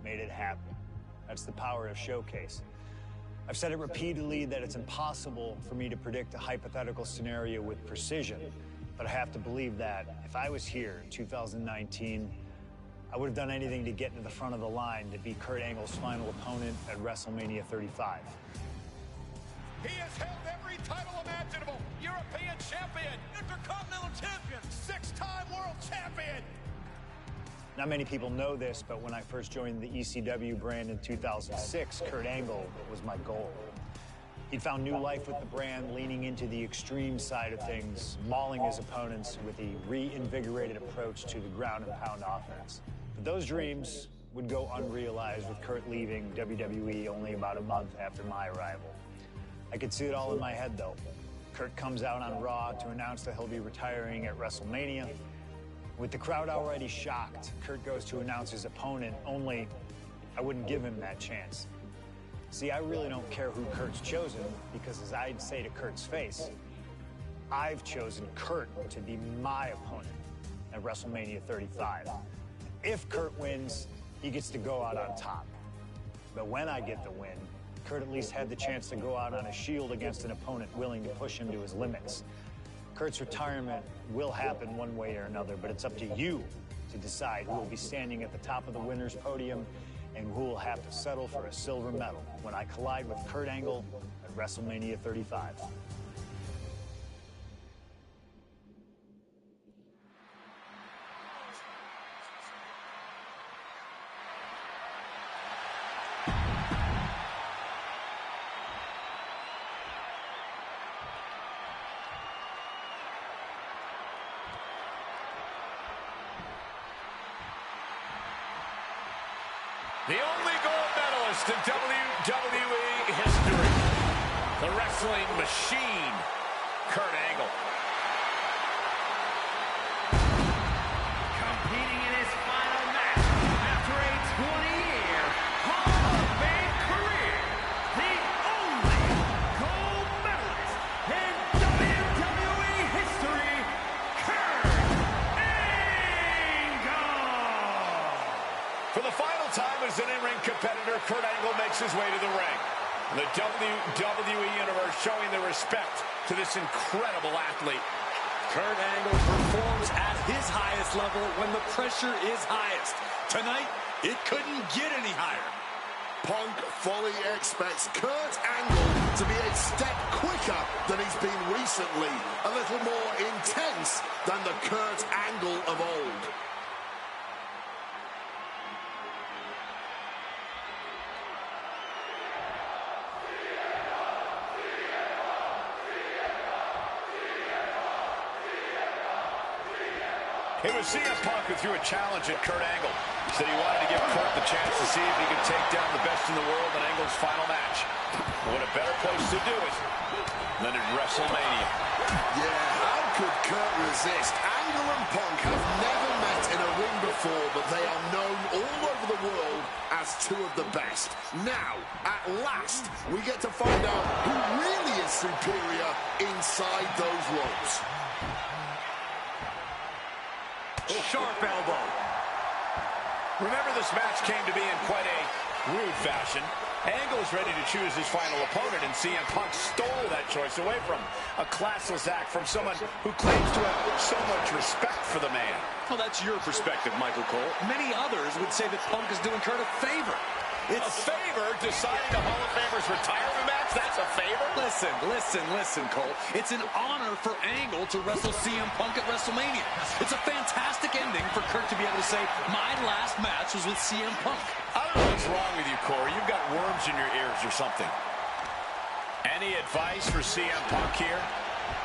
made it happen. That's the power of Showcase. I've said it repeatedly that it's impossible for me to predict a hypothetical scenario with precision, but I have to believe that if I was here in 2019, I would have done anything to get into the front of the line to be Kurt Angle's final opponent at WrestleMania 35. He has held every title imaginable. European champion, Intercontinental champion, 6-time world champion. Not many people know this, but when I first joined the ECW brand in 2006, Kurt Angle was my goal. He'd found new life with the brand, leaning into the extreme side of things, mauling his opponents with a reinvigorated approach to the ground and pound offense. But those dreams would go unrealized with Kurt leaving WWE only about a month after my arrival. I could see it all in my head, though. Kurt comes out on Raw to announce that he'll be retiring at WrestleMania. With the crowd already shocked, Kurt goes to announce his opponent, only I wouldn't give him that chance. See, I really don't care who Kurt's chosen, because as I'd say to Kurt's face, I've chosen Kurt to be my opponent at WrestleMania 35. If Kurt wins, he gets to go out on top. But when I get the win, Kurt at least had the chance to go out on a shield against an opponent willing to push him to his limits. Kurt's retirement will happen one way or another, but it's up to you to decide who will be standing at the top of the winner's podium and who will have to settle for a silver medal when I collide with Kurt Angle at WrestleMania 35. The only gold medalist in WWE history. The wrestling machine, Kurt Angle. Competing in his final match after a 20-year Hall of Fame career. The only gold medalist in WWE history, Kurt Angle. For the final time as an in-ring competitor, Kurt Angle makes his way to the ring. The WWE Universe showing their respect to this incredible athlete. Kurt Angle performs at his highest level when the pressure is highest. Tonight, it couldn't get any higher. Punk fully expects Kurt Angle to be a step quicker than he's been recently, a little more intense than the Kurt Angle of old. It was CM Punk who threw a challenge at Kurt Angle. Said he wanted to give Kurt the chance to see if he could take down the best in the world in Angle's final match. What a better place to do it than at WrestleMania. Yeah, how could Kurt resist? Angle and Punk have never met in a ring before, but they are known all over the world as two of the best. Now, at last, we get to find out who really is superior inside those ropes. Sharp elbow. Remember, this match came to be in quite a rude fashion. Angle is ready to choose his final opponent, and CM Punk stole that choice away from him. A classless act from someone who claims to have so much respect for the man. Well, that's your perspective, Michael Cole. Many others would say that Punk is doing Kurt a favor. It's a favor deciding a Hall of Famer's retirement match? That's a favor? Listen, Cole. It's an honor for Angle to wrestle CM Punk at WrestleMania. It's a fantastic ending for Kurt to be able to say, my last match was with CM Punk. I don't know what's wrong with you, Corey. You've got worms in your ears or something. Any advice for CM Punk here?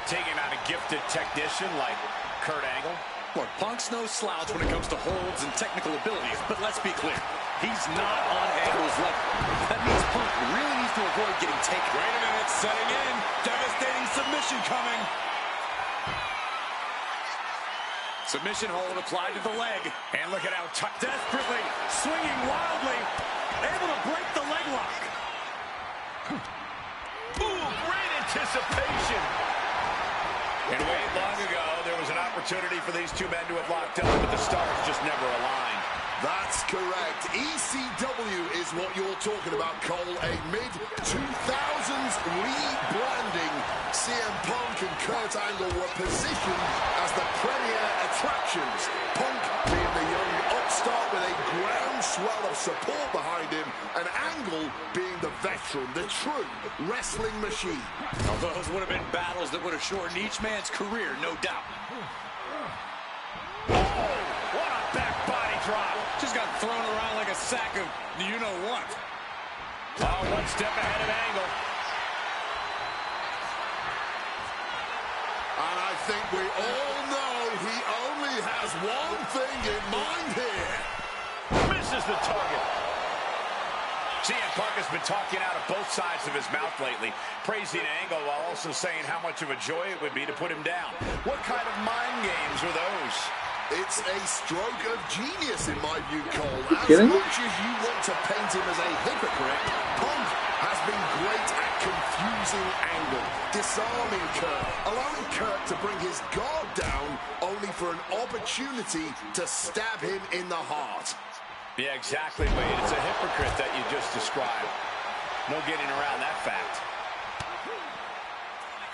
Taking out a gifted technician like Kurt Angle? Look, Punk's no slouch when it comes to holds and technical abilities, but let's be clear. He's not on Angle's level. That means Punk really needs to avoid getting taken. Wait a minute, setting in. Devastating submission coming. Submission hold applied to the leg. And look at how desperately, swinging wildly, able to break the leg lock. Ooh, great anticipation. And way long ago, there was an opportunity for these two men to have locked up, but the stars just never aligned. That's correct. ECW is what you're talking about, Cole. A mid-2000s rebranding. CM Punk and Kurt Angle were positioned as the premier attractions. Punk being the young upstart with a groundswell of support behind him, and Angle being the veteran, the true wrestling machine. Now, those would have been battles that would have shortened each man's career, no doubt. Oh, what a back body drop. Just got thrown around like a sack of you-know-what. Oh, one step ahead of Angle. And I think we all know he only has one thing in mind here. Misses the target. CM Punk has been talking out of both sides of his mouth lately, praising Angle while also saying how much of a joy it would be to put him down. What kind of mind games are those? It's a stroke of genius, in my view, Cole. As Kidding? much as you want to paint him as a hypocrite, Punk has been great at confusing Angle, disarming Kurt, allowing Kurt to bring his guard down, only for an opportunity to stab him in the heart. Yeah, exactly, Wade. It's a hypocrite that you just described. No getting around that fact.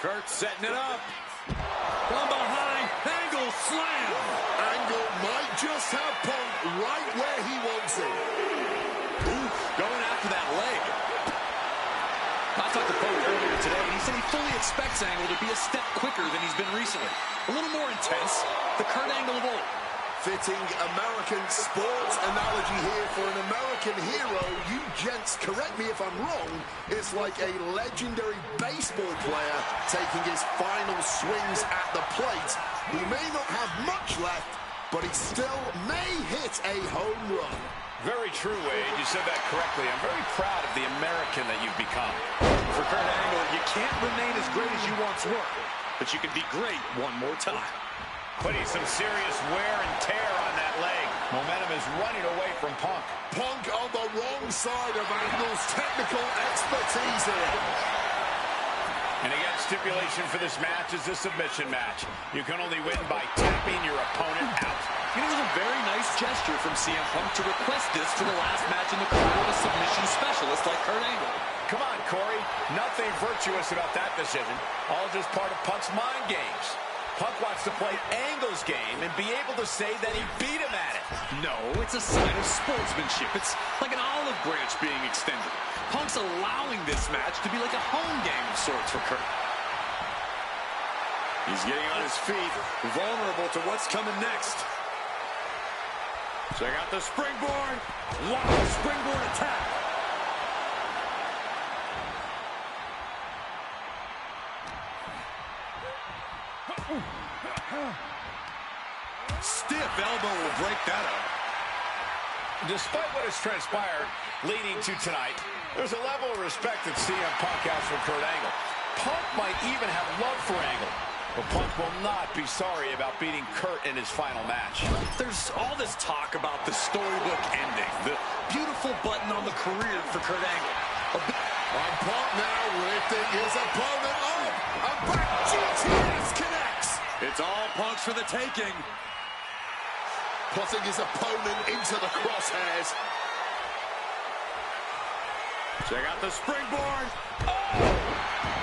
Kurt setting it up. From behind, Angle slam. Angle might just have Punk right where he wants him. Ooh, going after that leg. I talked to Cody earlier today, and he said he fully expects Angle to be a step quicker than he's been recently. A little more intense. The Kurt Angle of old. Fitting American sports analogy here for an American hero. You gents, correct me if I'm wrong, it's like a legendary baseball player taking his final swings at the plate. He may not have much left, but he still may hit a home run. Very true, Wade. You said that correctly. I'm very proud of the American that you've become. For Kurt Angle, you can't remain as great as you once were, but you can be great one more time. Putting some serious wear and tear on that leg. Momentum is running away from Punk. Punk on the wrong side of Angle's technical expertise here. And again, stipulation for this match is a submission match. You can only win by tapping your opponent out. It was a very nice gesture from CM Punk to request this for the last match in the career of a submission specialist like Kurt Angle. Come on, Corey. Nothing virtuous about that decision. All just part of Punk's mind games. Punk wants to play Angle's game and be able to say that he beat him at it. No, it's a sign of sportsmanship. It's like an olive branch being extended. Punk's allowing this match to be like a home game of sorts for Kurt. He's getting on his feet, vulnerable to what's coming next. Check out the springboard. Wow, springboard attack. Stiff elbow will break that up. Despite what has transpired leading to tonight, there's a level of respect that CM Punk has for Kurt Angle. Punk might even have love for Angle, but Punk will not be sorry about beating Kurt in his final match. There's all this talk about the storybook ending, the beautiful button on the career for Kurt Angle. On Punk now, lifting his opponent up. A back GTS connects. It's all Punk's for the taking. Putting his opponent into the crosshairs. Check out the springboard. Oh,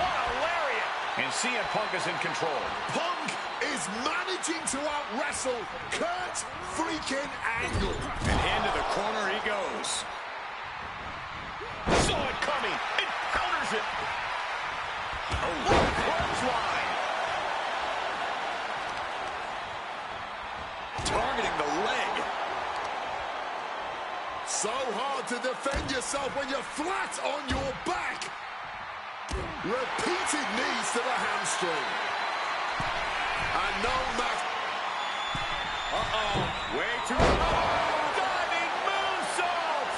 what a lariat! And CM Punk is in control. Punk is managing to out-wrestle Kurt freaking Angle. And into the corner he goes. Saw it coming. It counters it. Oh, what a clothesline. Targeting the leg. So hard to defend yourself when you're flat on your back. Repeated knees to the hamstring. And no matter. Uh-oh. Way too Oh, diving moonsault.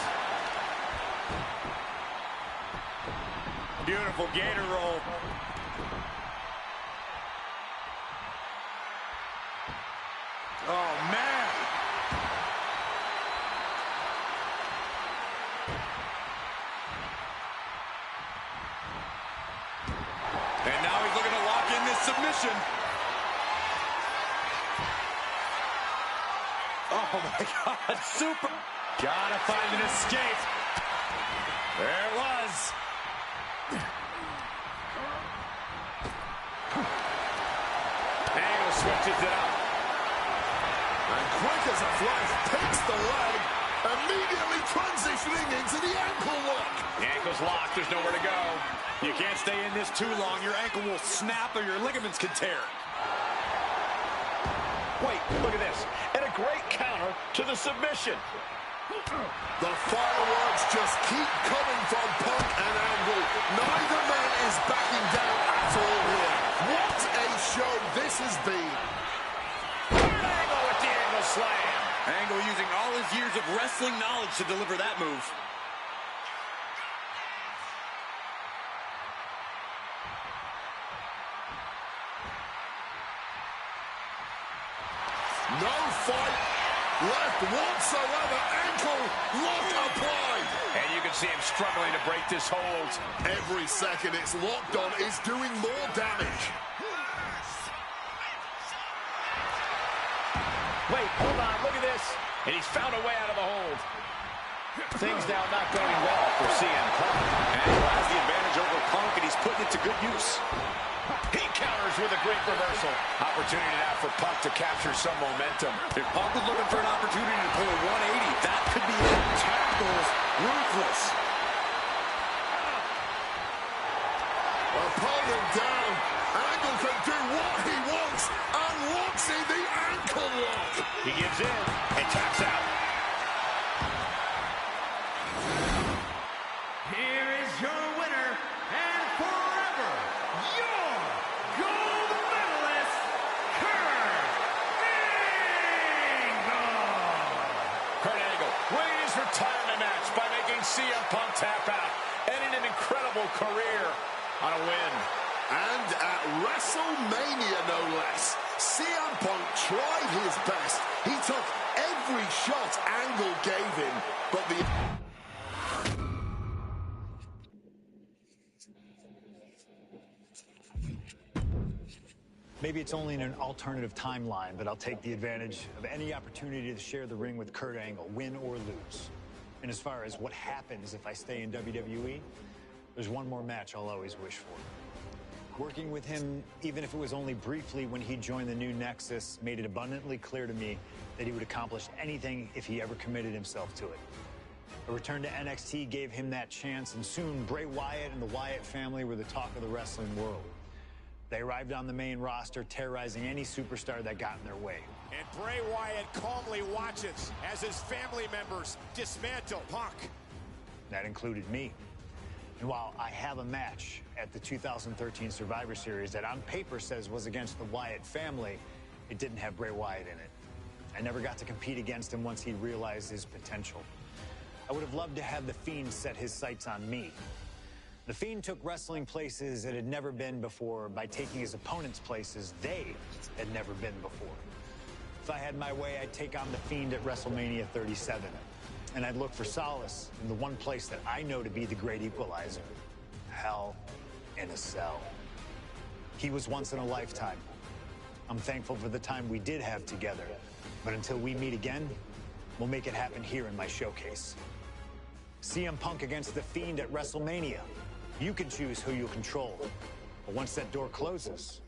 beautiful gator roll. Oh, man. And now he's looking to lock in this submission. Oh, my God. Super. Gotta find an escape. There it was. Angle switches it up. And quick as a flash, picks the leg, immediately transitioning into the ankle lock. The ankle's locked. There's nowhere to go. You can't stay in this too long. Your ankle will snap or your ligaments can tear. Wait, look at this. And a great counter to the submission. The fireworks just keep coming from Punk and Angle. Neither man is backing down at all here. What a show this has been. Angle with the angle slam. Angle using all his years of wrestling knowledge to deliver that move. No fight left whatsoever. Ankle lock applied. And you can see him struggling to break this hold. Every second it's locked on is doing more damage. Wait, hold on, look at this. And he's found a way out of the hold. Things now not going well for CM Punk. Angle has the advantage over Punk, and he's putting it to good use. He counters with a great reversal. Opportunity now for Punk to capture some momentum. If Punk was looking for an opportunity to pull a 180, that could be it. Tackles, ruthless. Opponent down. Angle can do what he wants. Unlocks in the ankle lock. He gives in and taps out. Here is your winner, and forever, your gold medalist, Kurt Angle! Kurt Angle winning his retirement match by making CM Punk tap out, ending an incredible career on a win. And at WrestleMania, no less, CM Punk tried his best. He took every shot Angle gave him, but the... Maybe it's only in an alternative timeline, but I'll take the advantage of any opportunity to share the ring with Kurt Angle, win or lose. And as far as what happens if I stay in WWE, there's one more match I'll always wish for. Working with him, even if it was only briefly when he joined the new Nexus, made it abundantly clear to me that he would accomplish anything if he ever committed himself to it. A return to NXT gave him that chance, and soon Bray Wyatt and the Wyatt family were the talk of the wrestling world. They arrived on the main roster, terrorizing any superstar that got in their way. And Bray Wyatt calmly watches as his family members dismantle Punk. That included me. And while I have a match at the 2013 Survivor Series that on paper says was against the Wyatt family, it didn't have Bray Wyatt in it. I never got to compete against him once he realized his potential. I would have loved to have The Fiend set his sights on me. The Fiend took wrestling places it had never been before by taking his opponents places they had never been before. If I had my way, I'd take on The Fiend at WrestleMania 37. And I'd look for solace in the one place that I know to be the great equalizer. Hell in a Cell. He was once in a lifetime. I'm thankful for the time we did have together. But until we meet again, we'll make it happen here in my showcase. CM Punk against The Fiend at WrestleMania. You can choose who you'll control. But once that door closes,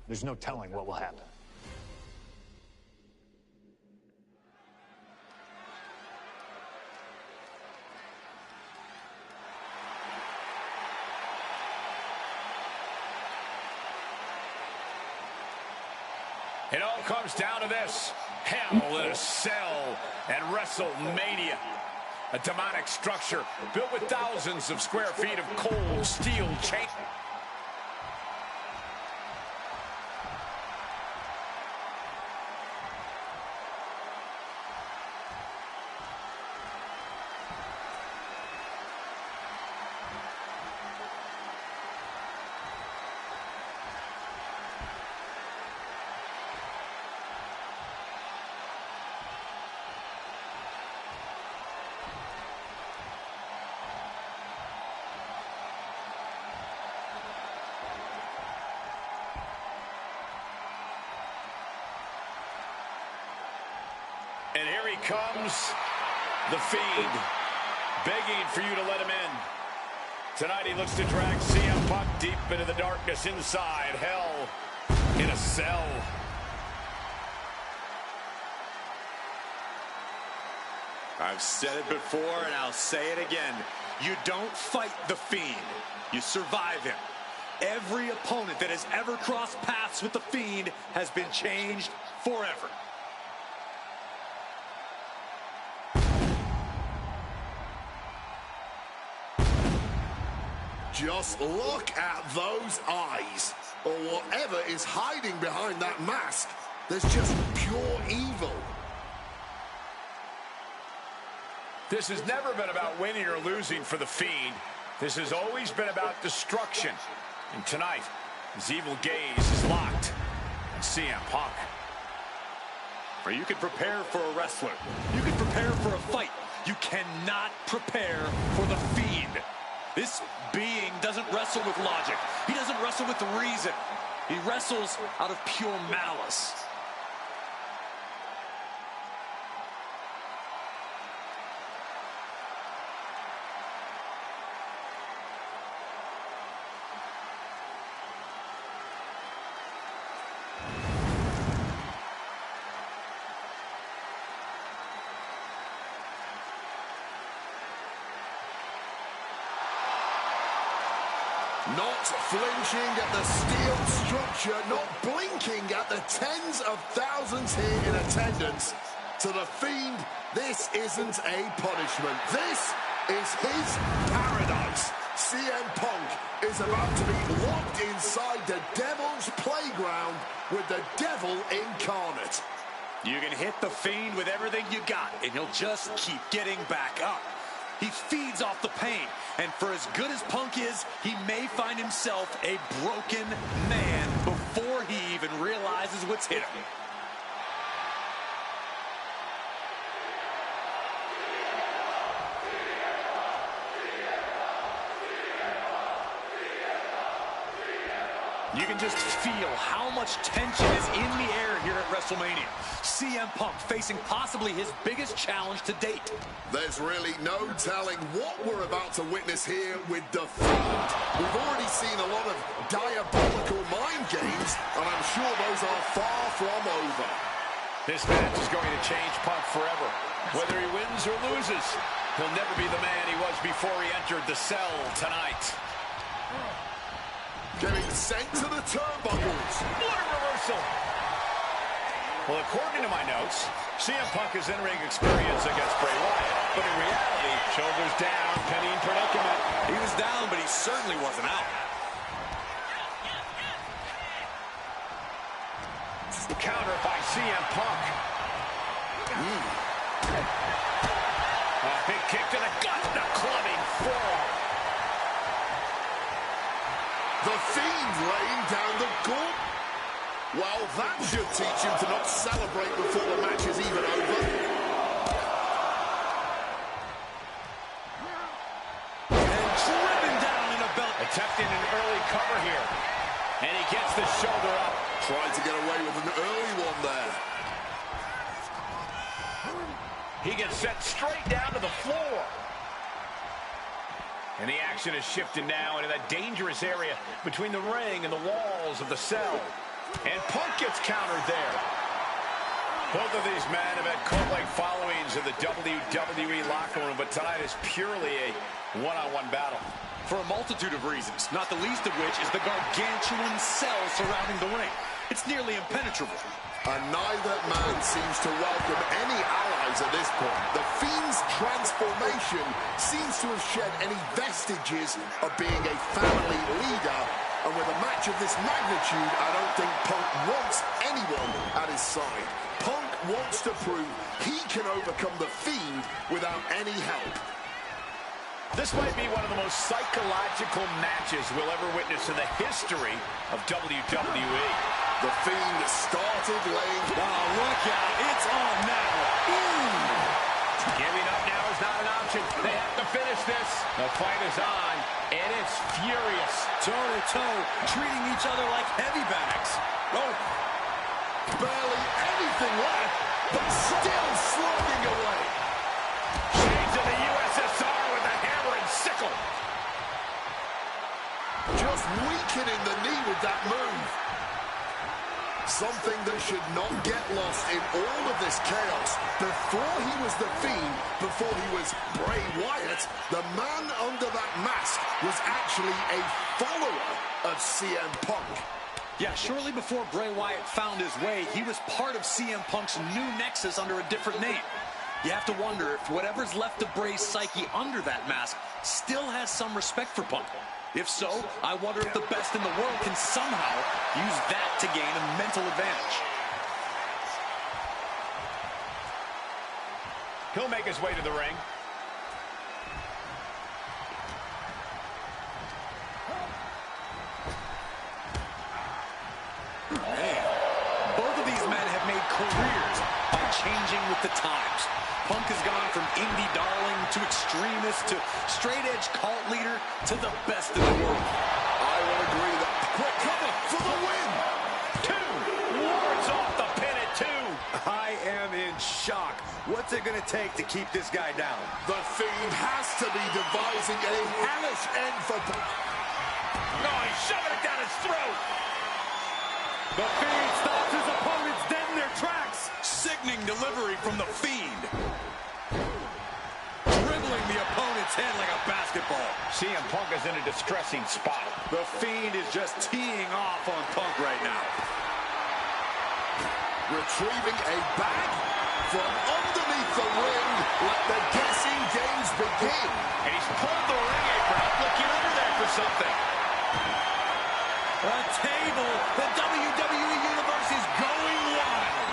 there's no telling what will happen. It all comes down to this. Hell in a Cell and WrestleMania. A demonic structure built with thousands of square feet of cold steel chain. And here he comes, The Fiend, begging for you to let him in. Tonight he looks to drag CM Punk deep into the darkness inside hell in a cell. I've said it before and I'll say it again. You don't fight the Fiend. You survive him. Every opponent that has ever crossed paths with the Fiend has been changed forever. Just look at those eyes, or whatever is hiding behind that mask. There's just pure evil. This has never been about winning or losing for the Fiend. This has always been about destruction. And tonight, his evil gaze is locked on CM Punk. Or you can prepare for a wrestler. You can prepare for a fight. You cannot prepare for the Fiend. This being doesn't wrestle with logic. He doesn't wrestle with reason. He wrestles out of pure malice. Not flinching at the steel structure, not blinking at the tens of thousands here in attendance. To the Fiend, this isn't a punishment. This is his paradise. CM Punk is about to be locked inside the Devil's playground with the Devil incarnate. You can hit the Fiend with everything you got, and he'll just keep getting back up. He feeds off the pain, and for as good as Punk is, he may find himself a broken man before he even realizes what's hit him. You can just feel how much tension is in the air here at WrestleMania. CM Punk facing possibly his biggest challenge to date. There's really no telling what we're about to witness here with the Fiend. We've already seen a lot of diabolical mind games, and I'm sure those are far from over. This match is going to change Punk forever. Whether he wins or loses, he'll never be the man he was before he entered the cell tonight. Getting sent to the turnbuckles. What a reversal! Well, according to my notes, CM Punk is entering experience against Bray Wyatt, but in reality, shoulders down, pinning predicament. He was down, but he certainly wasn't out. Counter by CM Punk. A big kick to the gut, and a clubbing forearm. The Fiend laying down the gauntlet. Well, that should teach him to not celebrate before the match is even over. And driven down in a belt. Attempting an early cover here. And he gets the shoulder up. Trying to get away with an early one there. He gets sent straight down to the floor. And the action is shifted now into that dangerous area between the ring and the walls of the cell. And Punk gets countered there. Both of these men have had cult-like followings in the WWE locker room, but tonight is purely a one-on-one battle. For a multitude of reasons, not the least of which is the gargantuan cell surrounding the ring. It's nearly impenetrable. And neither man seems to welcome any allies at this point. The Fiend's transformation seems to have shed any vestiges of being a family leader. And with a match of this magnitude, I don't think Punk wants anyone at his side. Punk wants to prove he can overcome the Fiend without any help. This might be one of the most psychological matches we'll ever witness in the history of WWE. The Fiend started laying... Oh, look out. It's on now. Giving up now is not an option. They have to finish this. The fight is on, and it's furious. Toe-to-toe, treating each other like heavy bags. Oh. Barely anything left, but still slugging away. Shades of the USSR with a hammer. with that move. Something that should not get lost in all of this chaos. Before he was The Fiend, before he was Bray Wyatt, the man under that mask was actually a follower of CM Punk. Yeah, shortly before Bray Wyatt found his way, he was part of CM Punk's new nexus under a different name. You have to wonder if whatever's left of Bray's psyche under that mask still has some respect for Punk. If so, I wonder if the best in the world can somehow use that to gain a mental advantage. He'll make his way to the ring. Man, both of these men have made careers by changing with the times. Punk has gone from indie darling to extremist to straight-edge cult leader to the best in the world. I will agree that quick cover for the win. 2, wards off the pin at 2. I am in shock. What's it going to take to keep this guy down? The Fiend has to be devising a hellish end for... No, he's shoving it down his throat. The Fiend stops his opponents dead in their tracks. Sickening delivery from the Fiend. Dribbling the opponent's head like a basketball. CM Punk is in a distressing spot. The Fiend is just teeing off on Punk right now. Retrieving a bag from underneath the ring. Let the guessing games begin. And he's pulled the ring apron up. Look, you're under there for something. A table. The WWE Universe is going wild.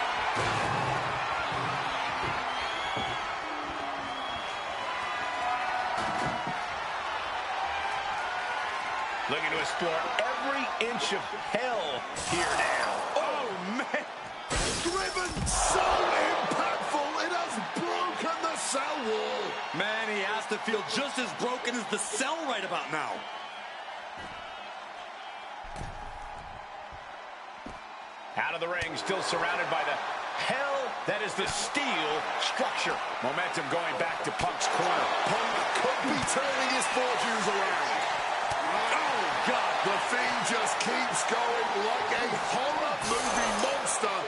Looking to explore every inch of hell here now. Oh, man. Driven so impactful, it has broken the cell wall. Man, he has to feel just as broken as the cell right about now. Out of the ring, still surrounded by the hell that is the steel structure. Momentum going back to Punk's corner. Punk could be turning his fortunes around. Oh, God. The Fiend just keeps going like a horror movie monster.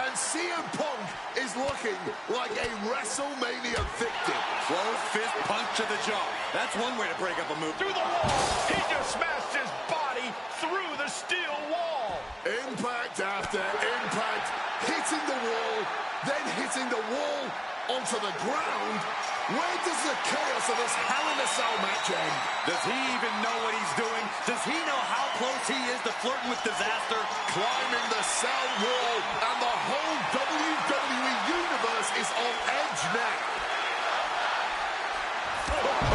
And CM Punk is looking like a WrestleMania victim. Close fist punch to the jaw. That's one way to break up a move. Through the wall. He just smashed his body through the steel wall. Impact after impact, hitting the wall, then hitting the wall onto the ground. Where does the chaos of this Hell in a Cell match end? Does he even know what he's doing? Does he know how close he is to flirting with disaster? Climbing the cell wall, and the whole WWE Universe is on edge now. Oh,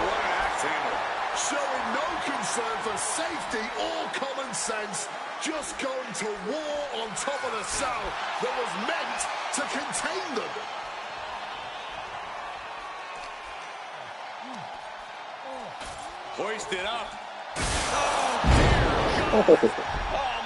what an axe handle. Showing no concern for safety or common sense, just going to war on top of the cell that was meant to contain them. Hoisted up. Oh,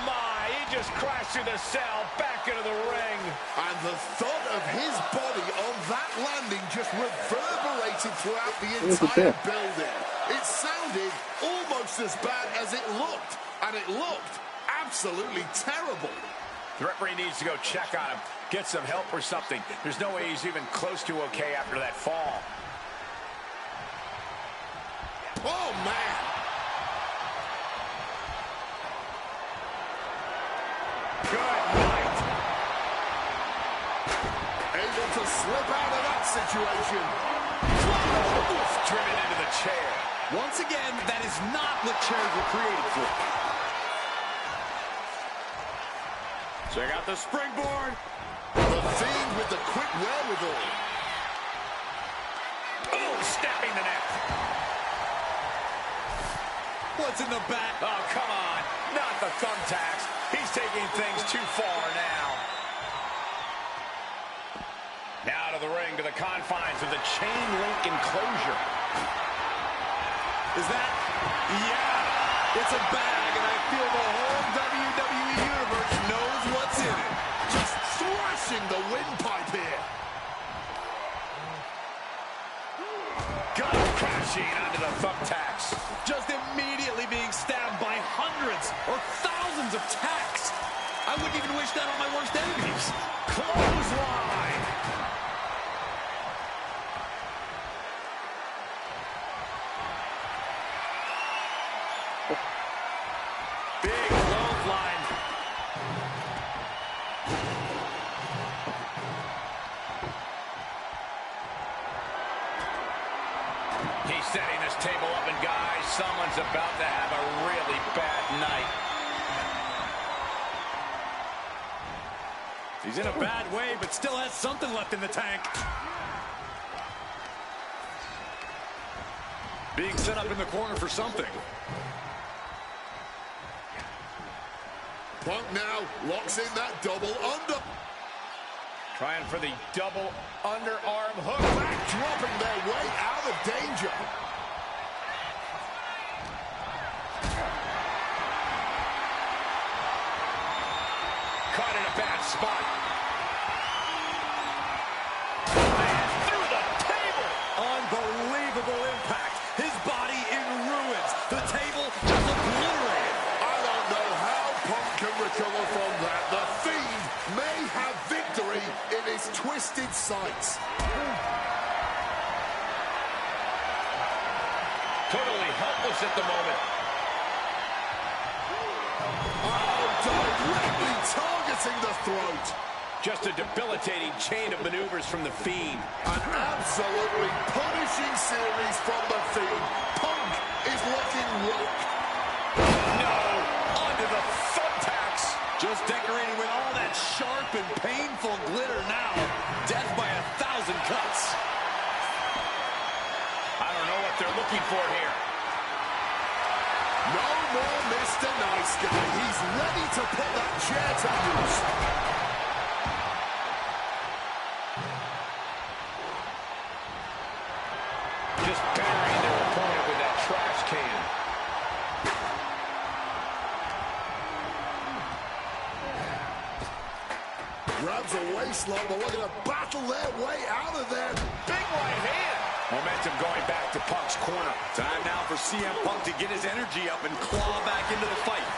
my. He just crashed through the cell, back into the ring. And the thought of his body on that landing just reverberated throughout the entire building. It sounded almost as bad as it looked. And it looked absolutely terrible. The referee needs to go check on him, get some help or something. There's no way he's even close to okay after that fall. Oh, man. Good night. Able to slip out of that situation. Driven into the chair. Once again, that is not what chairs were created for. Check out the springboard. The Fiend with the quick wherewithal. Oh, snapping the neck. What's in the back? Oh, come on. Not the thumbtacks. He's taking things too far now. Now to the ring, to the confines of the chain link enclosure. Is that? Yeah. It's a bag, and I feel the whole WWE Universe knows what's in it. Just thrashing the windpipe here. Got him crashing onto the thumbtacks. Just immediately being stabbed by hundreds or thousands of tacks. I wouldn't even wish that on my worst enemies. Clothesline. Big clothesline. He's setting this table up, and guys, someone's about to have a really bad night. He's in a bad way, but still has something left in the tank. Being set up in the corner for something. Punk now locks in that double under. Trying for the double underarm hook. Dropping their way out of danger. Caught in a bad spot. Man, through the table. Unbelievable impact. His body in ruins. The table just obliterated. I don't know how Punk can recover from that. The Fiend may have victory in his twisted sights. Totally helpless at the moment. Oh, directly targeting the throat. Just a debilitating chain of maneuvers from the Fiend. An absolutely punishing series from the Fiend. Punk is looking rocked. No, onto the thumbtacks. Just decorating with all that sharp and painful glitter now. Death by 1,000 cuts. I don't know what they're looking for here. No more Mr. Nice Guy. He's ready to put that chair to use. Just burying their opponent with that trash can. Grabs a waistline, but looking to battle their way out of there. Big right hand. Momentum going back to Punk's corner. Time now for CM Punk to get his energy up and claw back into the fight.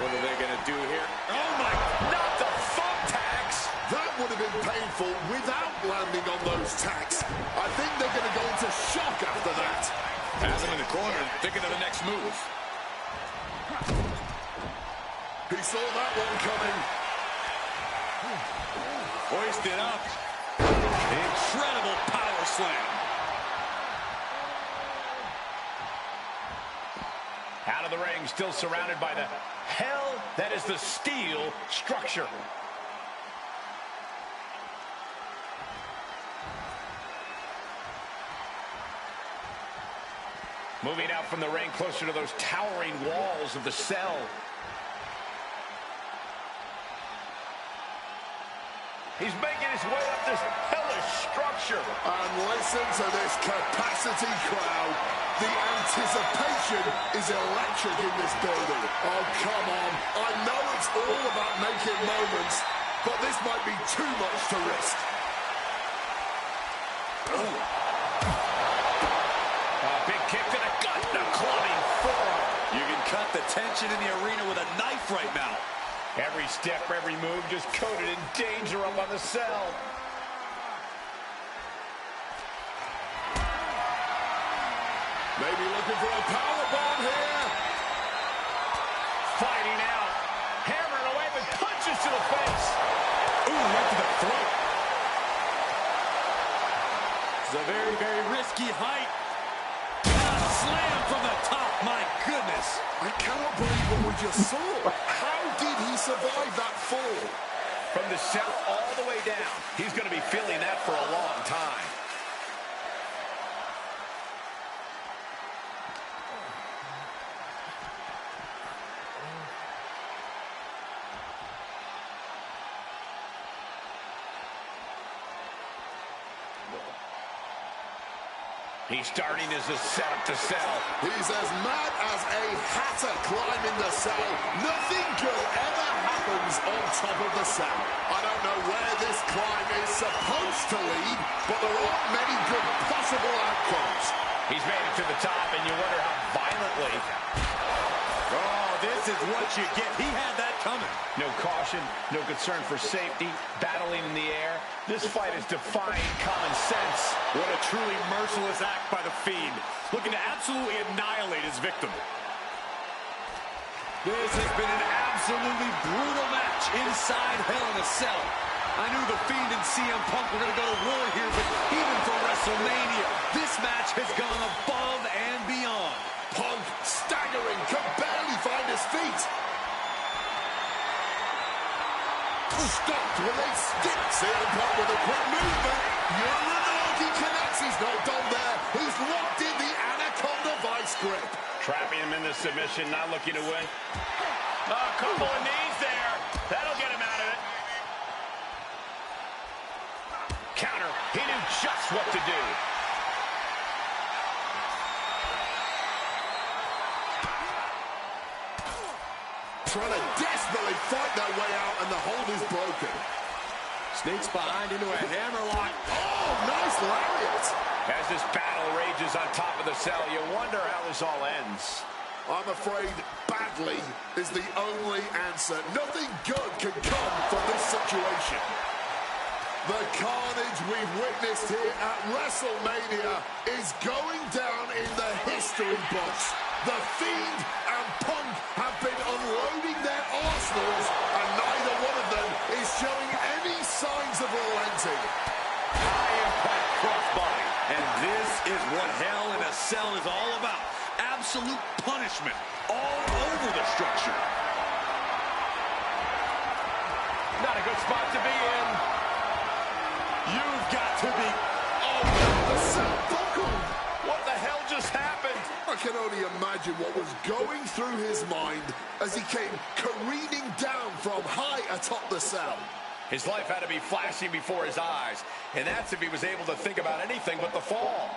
What are they going to do here? Oh, my, not the thumbtacks. That would have been painful without landing on those tacks. I think they're going to go into shock after that. Has him in the corner, thinking of the next move. He saw that one coming. Hoisted up. Incredible power slam. Out of the ring, still surrounded by the hell that is the steel structure. Moving out from the ring closer to those towering walls of the cell. He's making his way up this hellish structure. And listen to this capacity crowd. The anticipation is electric in this building. Oh, come on. I know it's all about making moments, but this might be too much to risk. Big kick to the gut, the clubbing forearm. You can cut the tension in the arena with a knife right now. Every step, every move just coated in danger up on the cell. Maybe looking for a powerbomb here. Fighting out. Hammering away with punches to the face. Ooh, right to the throat. It's a very, very risky height. Slam from the top, my goodness. I cannot believe what we just saw. How did he survive that fall? From the cell all the way down. He's going to be feeling that for a long time. He's starting as a setup to sell. He's as mad as a hatter climbing the cell. Nothing good ever happens on top of the cell. I don't know where this climb is supposed to lead, but there aren't many good possible outcomes. He's made it to the top, and you wonder how violently. Oh, this is what you get. He had that coming. No caution, no concern for safety, battling in the air. This fight is defying common sense. What a truly merciless act by the Fiend, looking to absolutely annihilate his victim. This has been an absolutely brutal match inside Hell in a Cell. I knew the Fiend and CM Punk were going to go to war here, but even for WrestleMania, this match has gone above and beyond. Punk staggering, can barely find his feet. Stopped with a stick. CM Punk with a quick movement. Uranagi connects. He's not done there. He's locked in the Anaconda Vice grip. Trapping him in the submission, not looking to win. A couple of knees there. That'll get him out of it. Counter. He knew just what to do. Trying to desperately fight their way out, and the hold is broken. Sneaks behind into a hammerlock. Oh, nice lariat. As this battle rages on top of the cell, you wonder how this all ends. I'm afraid badly is the only answer. Nothing good can come from this situation. The carnage we've witnessed here at WrestleMania is going down in the history books. The Fiend and Punk have been unloading their arsenals, and neither one of them is showing any signs of relenting. High impact crossbody. And this is what Hell in a Cell is all about. Absolute punishment all over the structure. Not a good spot to be in. You've got to be... Oh, the cell buckled. What the hell just happened? I can only imagine what was going through his mind as he came careening down from high atop the cell. His life had to be flashing before his eyes, and that's if he was able to think about anything but the fall.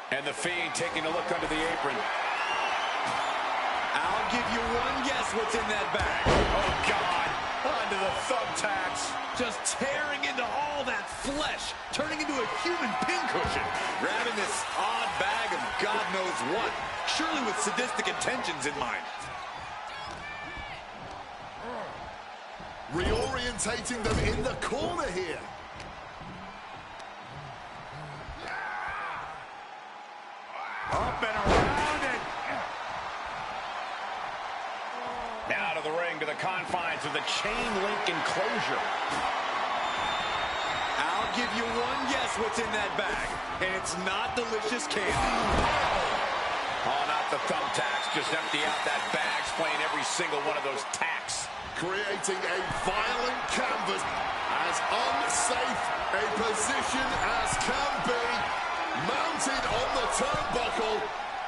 And the Fiend taking a look under the apron. I'll give you one guess what's in that bag. Oh, God. Onto the thumbtacks. Just tearing into all that flesh, turning into a human pincushion. Grabbing this odd bag of God knows what. Surely with sadistic intentions in mind. Reorientating them in the corner here. Up and around it. Now to the ring, to the confines of the chain link enclosure. I'll give you one guess what's in that bag, and it's not delicious candy. Oh, not the thumbtacks. Just empty out that bag, playing every single one of those tacks. Creating a violent canvas, as unsafe a position as can be. Mounted on the turnbuckle,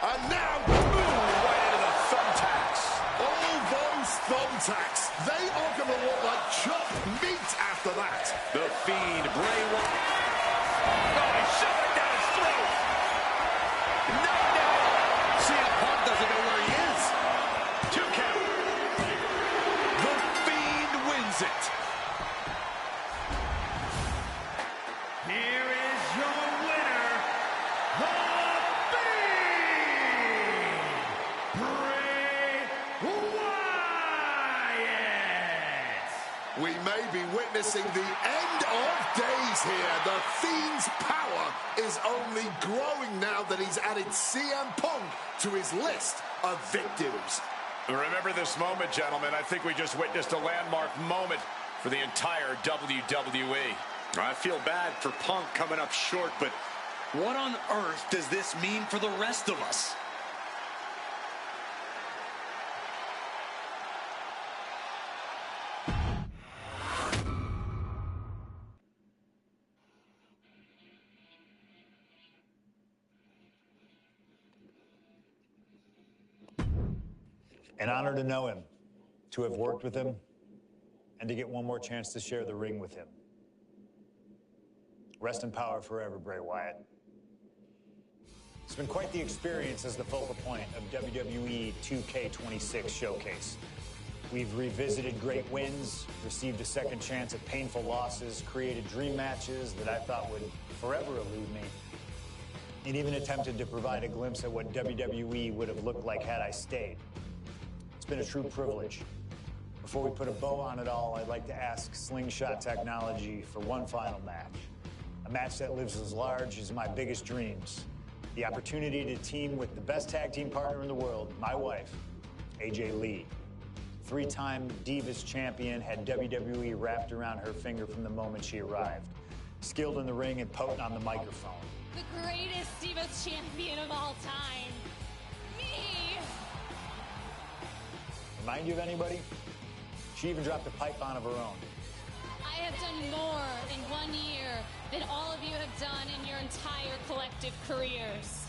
and now, Right into the thumbtacks. all those thumbtacks, they are going to look like chopped meat after that. The Fiend, Bray Wyatt. Oh, he shoved it down his throat. Knocked down. CM Punk doesn't know where he is. 2 count. The Fiend wins it. Here is your winner, the Fiend, Bray Wyatt. We may be witnessing the end of days here. The Fiend's power is only growing now that he's added CM Punk to his list of victims. Remember this moment, gentlemen. I think we just witnessed a landmark moment for the entire WWE. I feel bad for Punk coming up short, but what on earth does this mean for the rest of us? An honor to know him, to have worked with him, and to get one more chance to share the ring with him. Rest in power forever, Bray Wyatt. It's been quite the experience as the focal point of WWE 2K26 Showcase. We've revisited great wins, received a second chance at painful losses, created dream matches that I thought would forever elude me, and even attempted to provide a glimpse at what WWE would have looked like had I stayed. It's been a true privilege. Before we put a bow on it all, I'd like to ask Slingshot Technology for one final match. A match that lives as large as my biggest dreams. The opportunity to team with the best tag team partner in the world, my wife, AJ Lee. Three-time Divas champion, had WWE wrapped around her finger from the moment she arrived. Skilled in the ring and potent on the microphone. The greatest Divas champion of all time. Me! Remind you of anybody? She even dropped a pipe on of her own. I have done more in 1 year than all of you have done in your entire collective careers.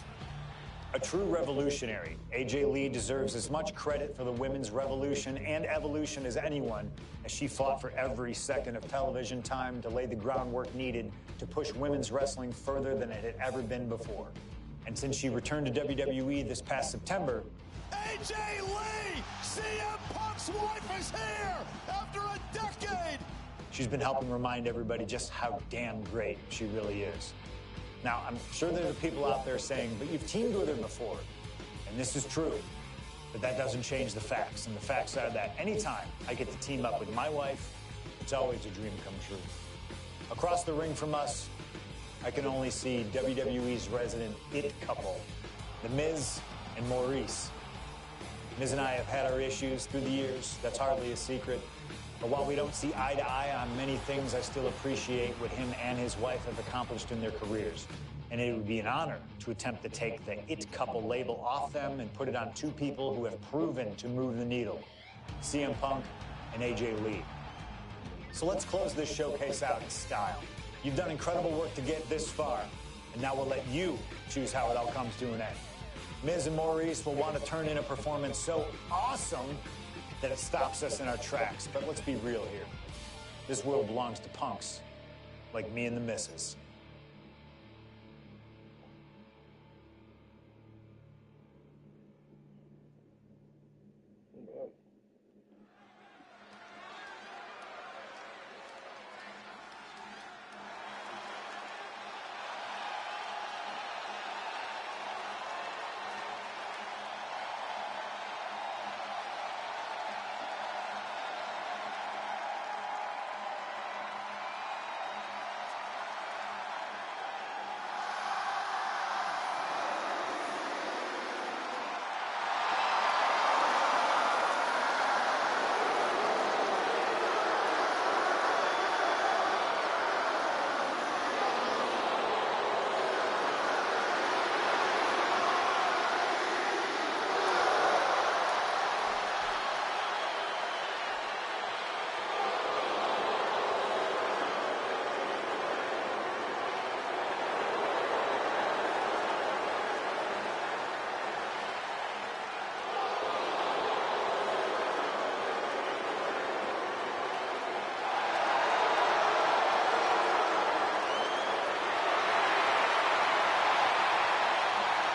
A true revolutionary, AJ Lee deserves as much credit for the women's revolution and evolution as anyone, as she fought for every second of television time to lay the groundwork needed to push women's wrestling further than it had ever been before. And since she returned to WWE this past September, AJ Lee! CM Punk's wife is here after a decade! she's been helping remind everybody just how damn great she really is. Now, I'm sure there are people out there saying, but you've teamed with her before. And this is true. But that doesn't change the facts. And the facts are that anytime I get to team up with my wife, it's always a dream come true. Across the ring from us, I can only see WWE's resident it couple, The Miz and Maurice. Miz and I have had our issues through the years. That's hardly a secret. But while we don't see eye to eye on many things, I still appreciate what him and his wife have accomplished in their careers. And it would be an honor to attempt to take the it couple label off them and put it on two people who have proven to move the needle, CM Punk and AJ Lee. So let's close this showcase out in style. You've done incredible work to get this far, and now we'll let you choose how it all comes to an end. Miz and Maurice will want to turn in a performance so awesome that it stops us in our tracks. But let's be real here. This world belongs to punks like me and the missus.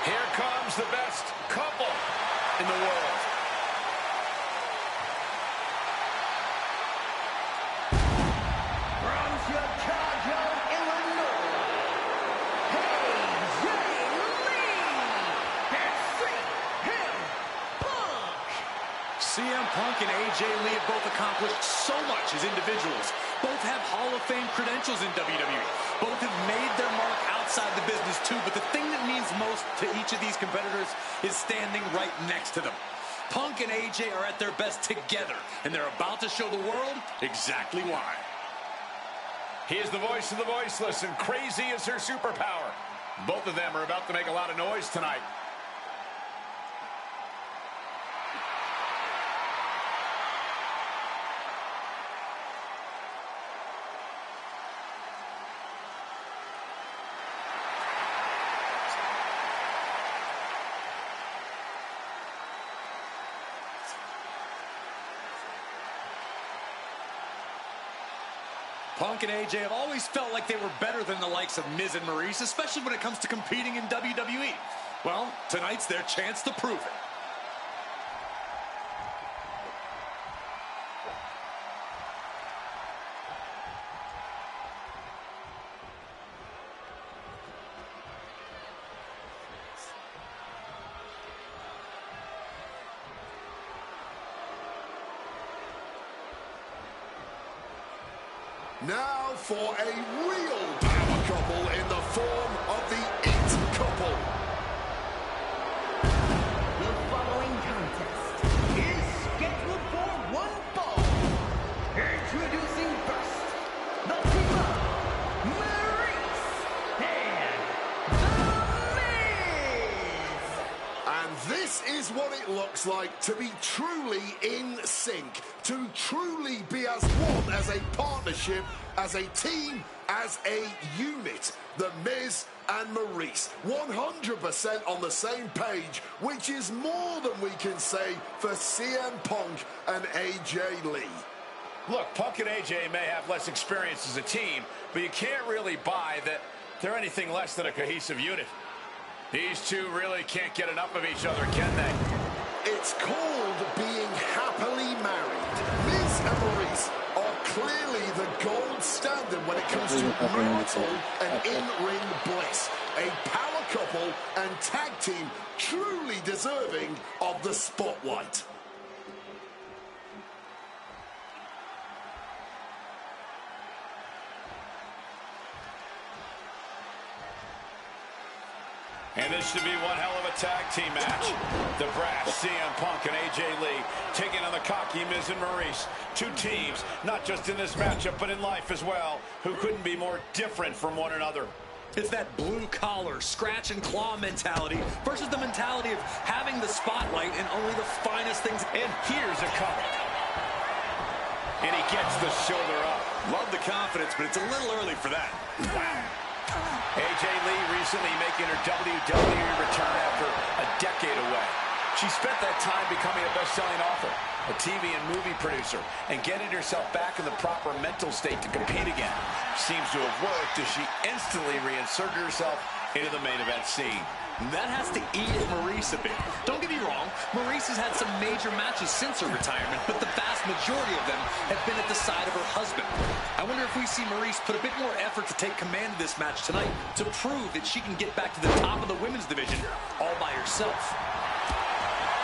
Here comes the best couple in the world. From Chicago, Illinois, AJ Lee and CM Punk. CM Punk and AJ Lee have both accomplished so much as individuals. Both have Hall of Fame credentials in WWE. Both have made their mark outside the business too, but the thing that means most to each of these competitors is standing right next to them. Punk and AJ are at their best together, and they're about to show the world exactly why. He is the voice of the voiceless, and crazy is her superpower. Both of them are about to make a lot of noise tonight. Punk and AJ have always felt like they were better than the likes of Miz and Maurice, especially when it comes to competing in WWE. Well, tonight's their chance to prove it. Now for a real power couple in the form of the It Couple. The following contest is scheduled for one fall. Introducing first, the team of Maurice and The Miz. And this is what it looks like to be truly in sync, to truly be as one, as a partnership, as a team, as a unit. The Miz and Maurice, 100% on the same page, which is more than we can say for CM Punk and AJ Lee. Look, Punk and AJ may have less experience as a team, but you can't really buy that they're anything less than a cohesive unit. These two really can't get enough of each other, can they? It's called being happily married. Miz and Maurice are clearly the gold standard when it comes to marital and in-ring bliss. A power couple and tag team truly deserving of the spotlight. And this should be one hell of a tag team match. The brash CM Punk and AJ Lee taking on the cocky Miz and Maurice. Two teams, not just in this matchup, but in life as well, who couldn't be more different from one another. It's that blue-collar, scratch-and-claw mentality versus the mentality of having the spotlight and only the finest things. And here's a cover. And he gets the shoulder up. Love the confidence, but it's a little early for that. Wow. AJ Lee recently making her WWE return after a decade away. She spent that time becoming a best-selling author, a TV and movie producer, and getting herself back in the proper mental state to compete again. Seems to have worked as she instantly reinserted herself into the main event scene. That has to eat at Maurice a bit. Don't get me wrong, Maurice has had some major matches since her retirement, but the vast majority of them have been at the side of her husband. I wonder if we see Maurice put a bit more effort to take command of this match tonight to prove that she can get back to the top of the women's division all by herself.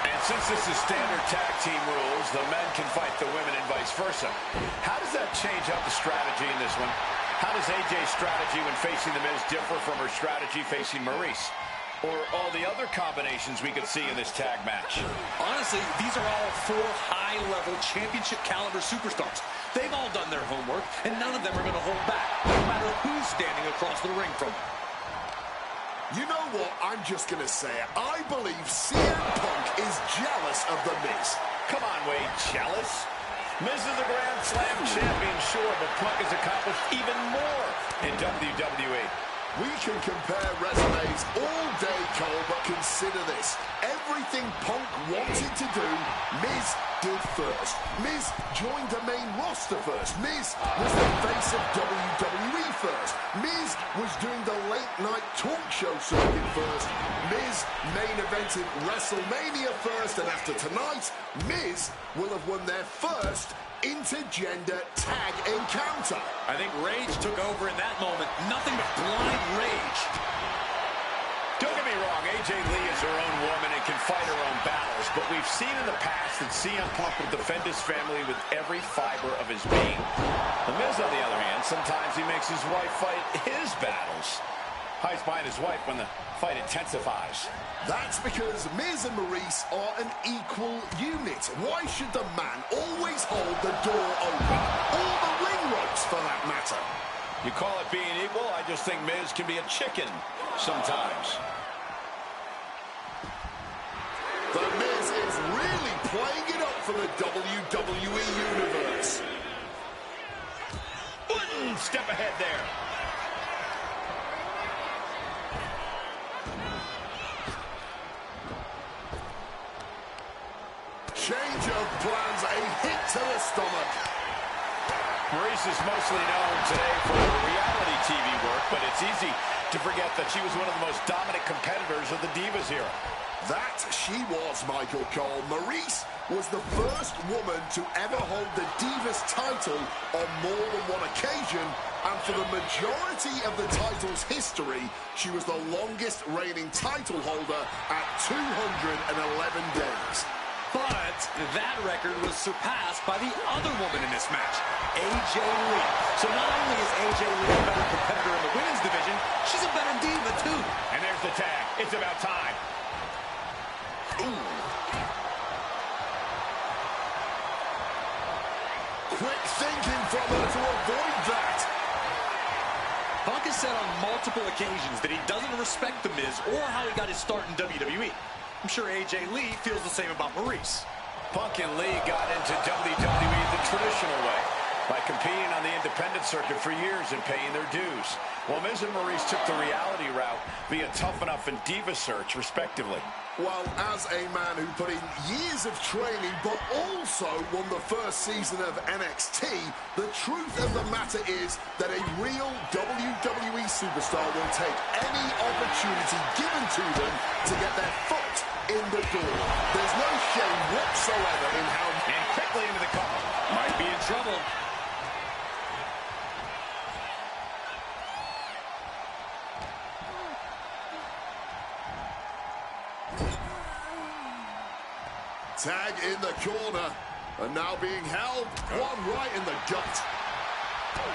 And since this is standard tag team rules, the men can fight the women and vice versa. How does that change up the strategy in this one? How does AJ's strategy when facing the Miz differ from her strategy facing Maurice? Or all the other combinations we could see in this tag match? Honestly, these are all four high-level championship-caliber superstars. They've all done their homework, and none of them are going to hold back, no matter who's standing across the ring from them. You know what? I'm just going to say it. I believe CM Punk is jealous of The Miz. Come on, Wade, jealous? Miz is a Grand Slam champion, sure, but Punk has accomplished even more in WWE. We can compare resumes all day, Cole, but consider this. Everything Punk wanted to do, Miz did first. Miz joined the main roster first. Miz was the face of WWE first. Miz was doing the late-night talk show circuit first. Miz main evented WrestleMania first, and after tonight, Miz will have won their first intergender tag encounter. I think rage took over in that moment. Nothing but blind rage. Don't get me wrong, AJ Lee is her own woman and can fight her own battles, but we've seen in the past that CM Punk will defend his family with every fiber of his being. The Miz, on the other hand, sometimes he makes his wife fight his battles. Hides behind his wife when the fight intensifies. That's because Miz and Maurice are an equal unit. Why should the man always hold the door open? Or the ring ropes, for that matter. You call it being equal? I just think Miz can be a chicken sometimes. The Miz is really playing it up for the WWE Universe. One step ahead there. Change of plans, a hit to the stomach. Maurice is mostly known today for reality TV work, but it's easy to forget that she was one of the most dominant competitors of the Divas era. That she was, Michael Cole. Maurice was the first woman to ever hold the Divas title on more than one occasion, and for the majority of the title's history, she was the longest reigning title holder at 211 days. But that record was surpassed by the other woman in this match, AJ Lee. So not only is AJ Lee a better competitor in the women's division, she's a better diva too. And there's the tag. It's about time. Ooh. Quick thinking from her to avoid that. Punk has said on multiple occasions that he doesn't respect The Miz or how he got his start in WWE. I'm sure AJ Lee feels the same about Maurice. Punk and Lee got into WWE the traditional way, by competing on the independent circuit for years and paying their dues, while Miz and Maurice took the reality route via Tough Enough and Diva Search, respectively. Well, as a man who put in years of training but also won the first season of NXT, the truth of the matter is that a real WWE superstar will take any opportunity given to them to get their foot in the door. There's no shame whatsoever in how... And quickly into the cover. Might be in trouble. Tag in the corner, and now being held, one right in the gut.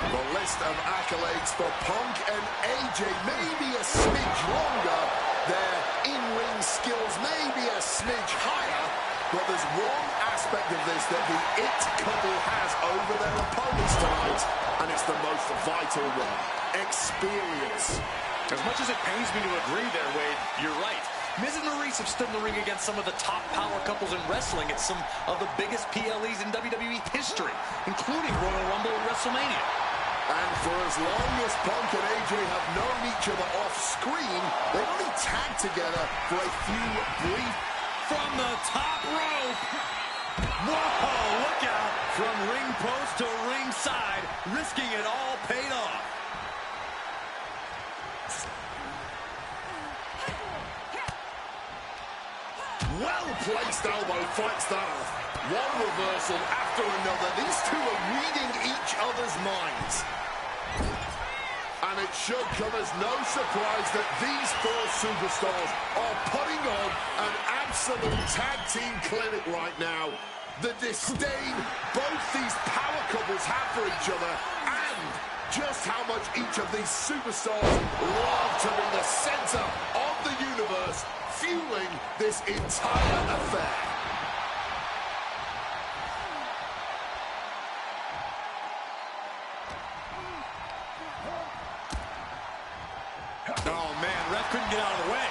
The list of accolades for Punk and AJ may be a smidge longer, their in-ring skills may be a smidge higher, but there's one aspect of this that the It couple has over their opponents tonight, and it's the most vital one: experience. As much as it pains me to agree there, Wade, you're right. Miz and Maurice have stood in the ring against some of the top power couples in wrestling at some of the biggest PLEs in WWE history, including Royal Rumble and WrestleMania. And for as long as Punk and AJ have known each other off-screen, they've only tagged together for a few brief... From the top rope! Whoa, look out! From ring post to ringside, risking it all paid off. Well-placed elbow fights that off. One reversal after another. These two are reading each other's minds. And it should come as no surprise that these four superstars are putting on an absolute tag team clinic right now. The disdain both these power couples have for each other, and just how much each of these superstars love to be the center of the universe, fueling this entire affair. Oh, man, ref couldn't get out of the way.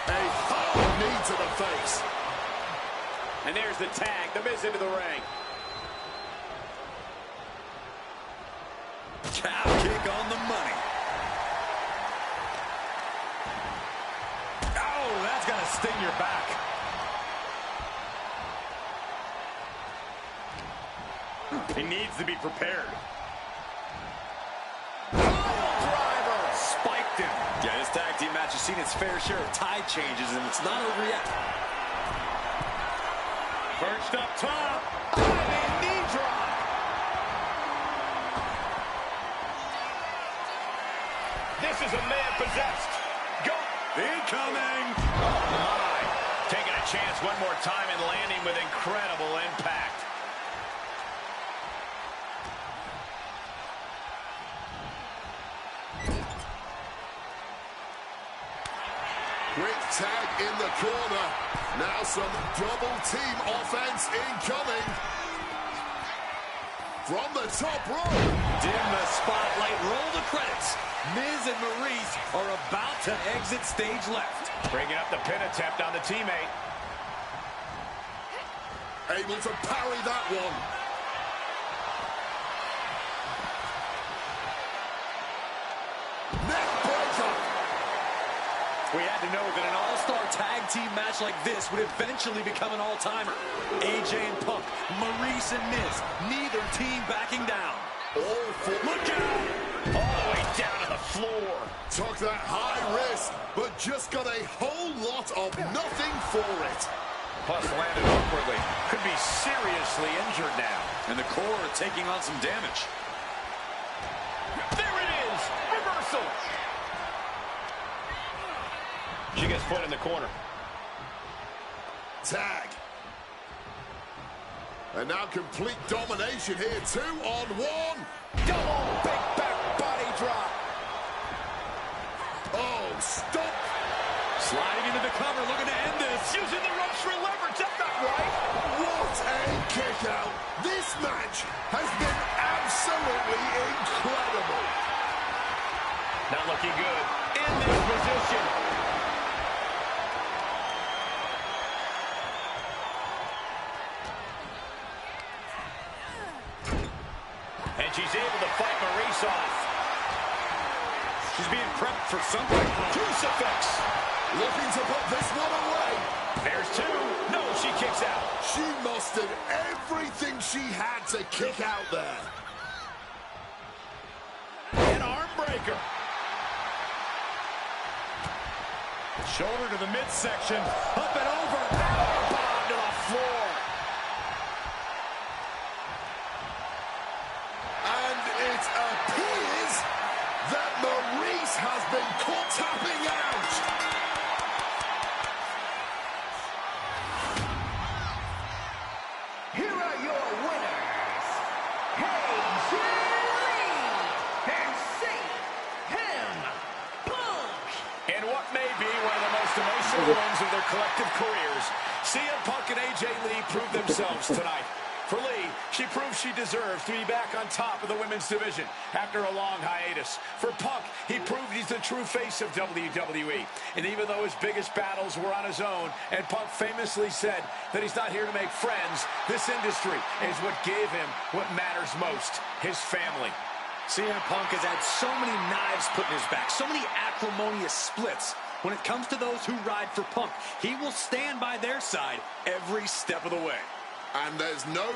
A hard knee to the face. And there's the tag, the Miz into the ring. Calf kick on the money. Oh, that's gonna sting your back. He needs to be prepared. Spiked him. Yeah, this tag team match has seen its fair share of tide changes, and it's not over yet. Perched up top. Diving knee drop. This is a man possessed. Go. Incoming. Oh, my. Taking a chance one more time and landing with incredible impact. Quick tag in the corner. Now some double team offense incoming. From the top rope. Dim the spotlight, roll the credits. Miz and Maurice are about to exit stage left. Bringing up the pin attempt on the teammate. Able to parry that one. Neck breaker. We had to know that an all-star tag team match like this would eventually become an all-timer. AJ and Punk, Maurice and Miz, neither team backing down. Look out! All the way down to the floor. Took that high risk, but just got a whole lot of nothing for it. Plus landed awkwardly. Could be seriously injured now. And the core are taking on some damage. There it is! Reversal! She gets put in the corner. Tag. And now complete domination here, 2-on-1. Double big back body drop. Oh, stop. Sliding into the cover, looking to end this. Using the ropes for leverage. That's not right. What a kick out. This match has been absolutely incredible. Not looking good. In this position. And she's able to fight Maurice off. She's being prepped for something. Crucifix. Looking to put this one away. There's two. No, she kicks out. She mustered everything she had to kick out there. An arm breaker. Shoulder to the midsection. Up and over. Bomb to the floor. And it appears that Maurice has been caught tapping out. Here are your winners, AJ and CM Punk. In what may be one of the most emotional wins of their collective careers, CM Punk and AJ Lee proved themselves tonight. For Lee, she proved she deserves to be back on top of the women's division after a long hiatus. For Punk, he proved he's the true face of WWE. And even though his biggest battles were on his own, and Punk famously said that he's not here to make friends, this industry is what gave him what matters most, his family. CM Punk has had so many knives put in his back, so many acrimonious splits. When it comes to those who ride for Punk, he will stand by their side every step of the way. And there's no